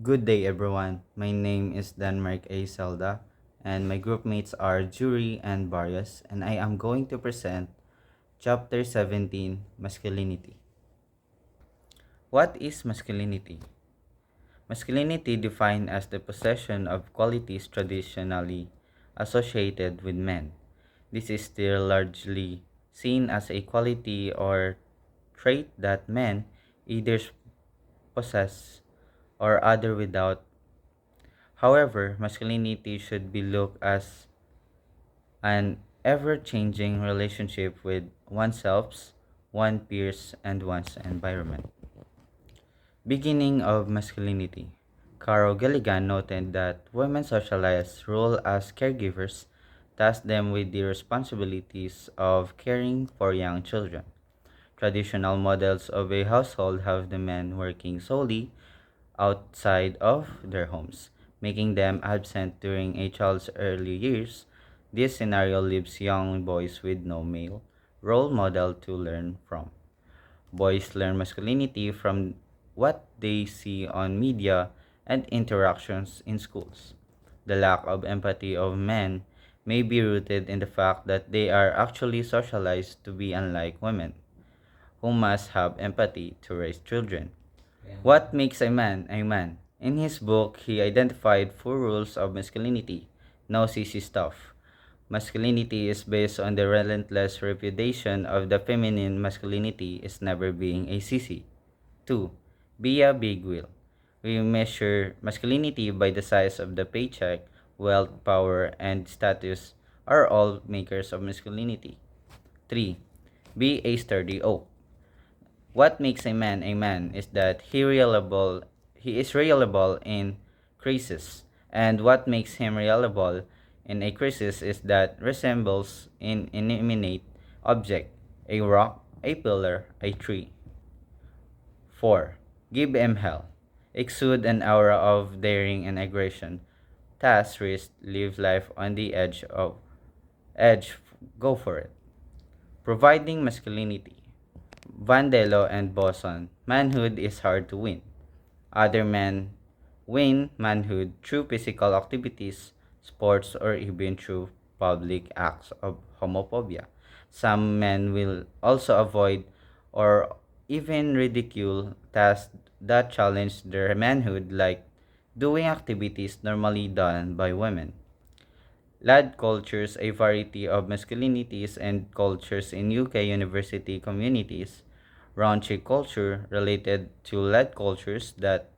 Good day, everyone. My name is Denmark A. Zelda, and my group mates are Jury and Barrios, and I am going to present Chapter 17 Masculinity. What is masculinity? Masculinity defined as the possession of qualities traditionally associated with men. This is still largely seen as a quality or trait that men either possess or other without. However, masculinity should be looked as an ever changing relationship with oneself, one's peers, and one's environment. Beginning of masculinity. Caro Gilligan noted that women socialized role as caregivers, tasked them with the responsibilities of caring for young children. Traditional models of a household have the men working solely outside of their homes, making them absent during a child's early years. This scenario leaves young boys with no male role model to learn from. Boys learn masculinity from what they see on media and interactions in schools. The lack of empathy of men may be rooted in the fact that they are actually socialized to be unlike women, who must have empathy to raise children. What makes a man a man? In his book, he identified four rules of masculinity. No sissy stuff. Masculinity is based on the relentless repudiation of the feminine masculinity is never being a sissy. 2. Be a big wheel. We measure masculinity by the size of the paycheck, wealth, power, and status are all makers of masculinity. 3. Be a sturdy oak. What makes a man is that he is reliable in crisis, and what makes him reliable in a crisis is that resembles an inanimate object, a rock, a pillar, a tree. 4. Give him hell. Exude an aura of daring and aggression. Task, risk, live life on the edge, go for it. Providing masculinity. Vandello and Bosson, manhood is hard to win. Other men win manhood through physical activities, sports, or even through public acts of homophobia. Some men will also avoid or even ridicule tasks that challenge their manhood, like doing activities normally done by women. Lad cultures, a variety of masculinities and cultures in UK university communities. Raunchy culture, related to lad cultures that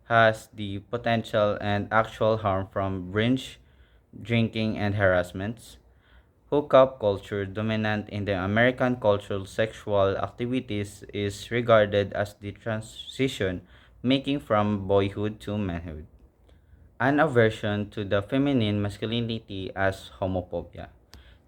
has the potential and actual harm from binge drinking and harassments. Hookup culture, dominant in the American cultural sexual activities, is regarded as the transition making from boyhood to manhood. An aversion to the feminine masculinity as homophobia.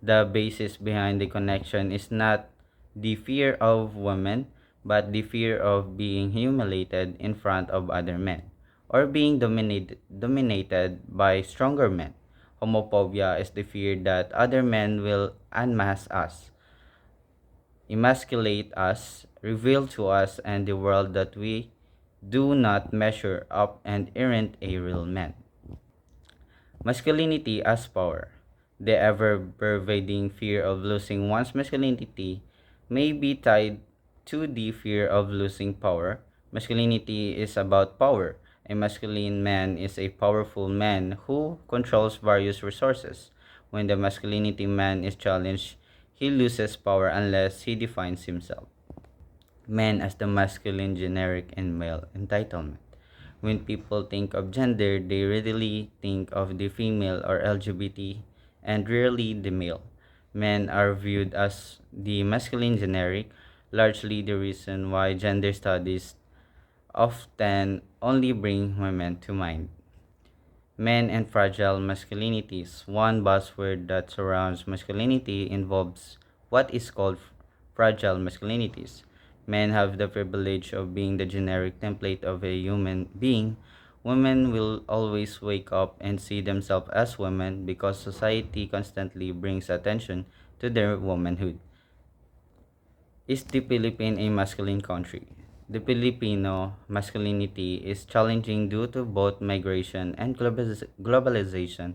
The basis behind the connection is not the fear of women, but the fear of being humiliated in front of other men, or being dominated by stronger men. Homophobia is the fear that other men will unmask us, emasculate us, reveal to us and the world that we do not measure up and aren't a real man. Masculinity as power. The ever pervading fear of losing one's masculinity may be tied to the fear of losing power. Masculinity is about power. A masculine man is a powerful man who controls various resources. When the masculinity man is challenged, he loses power unless he defines himself. Men as the masculine generic and male entitlement. When people think of gender, they readily think of the female or LGBT and rarely the male. Men are viewed as the masculine generic, largely the reason why gender studies often only bring women to mind. Men and fragile masculinities. One buzzword that surrounds masculinity involves what is called fragile masculinities. Men have the privilege of being the generic template of a human being. Women will always wake up and see themselves as women because society constantly brings attention to their womanhood. Is the Philippines a masculine country? The Filipino masculinity is challenging due to both migration and globalization.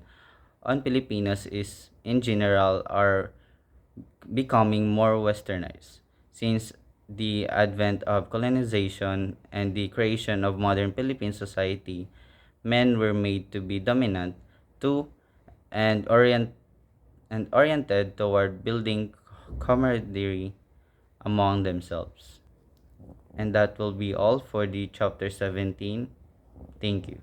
On Filipinos is in general are becoming more westernized since the advent of colonization and the creation of modern Philippine society. Men were made to be dominant to and oriented toward building camaraderie among themselves. And that will be all for the chapter 17. Thank you.